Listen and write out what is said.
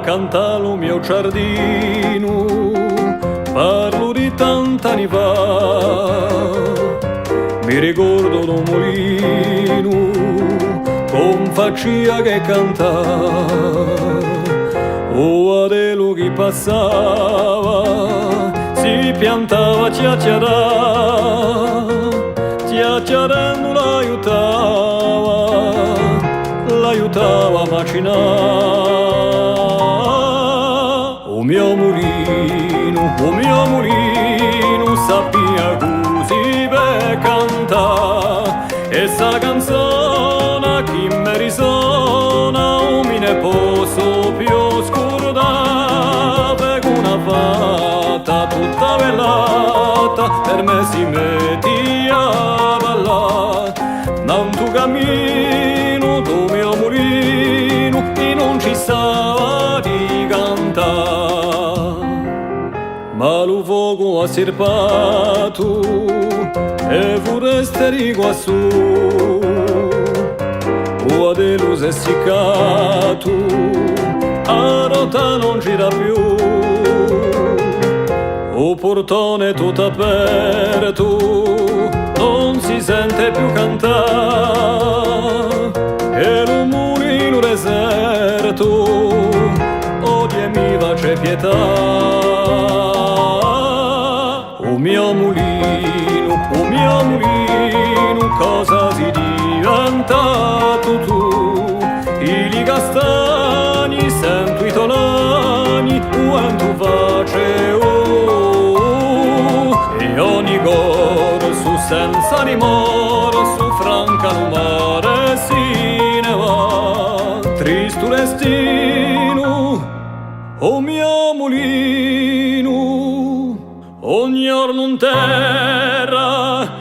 cantare il mio giardino, parlo di tant'anni fa, mi ricordo d'un mulino, con faccia che cantava, o adelo che passava, si piantava chiacchierando l'aiutava a macinare. O mio mulino sappia così per cantare, e sa canzone che mi risona, o mi ne posso più scordare, per una fatta tutta velata, per me si metti a ballare, non tu cammino, tu mio mulino, e non ci stava di cantare. Ma lo fuoco ha serpato e vorresti quassù, o adelo si è essiccato, a rota non gira più, o portone tutto aperto, non si sente più cantare, e lo mulino deserto, odiemi c'è pietà. O mio mulino, cosa si diventato tu? I castagni sento i tolani, quanto facevo, e ogni cor su senza dimora, su franca mare si ne va. Tristo destino, o mio mulino, ogni giorno in terra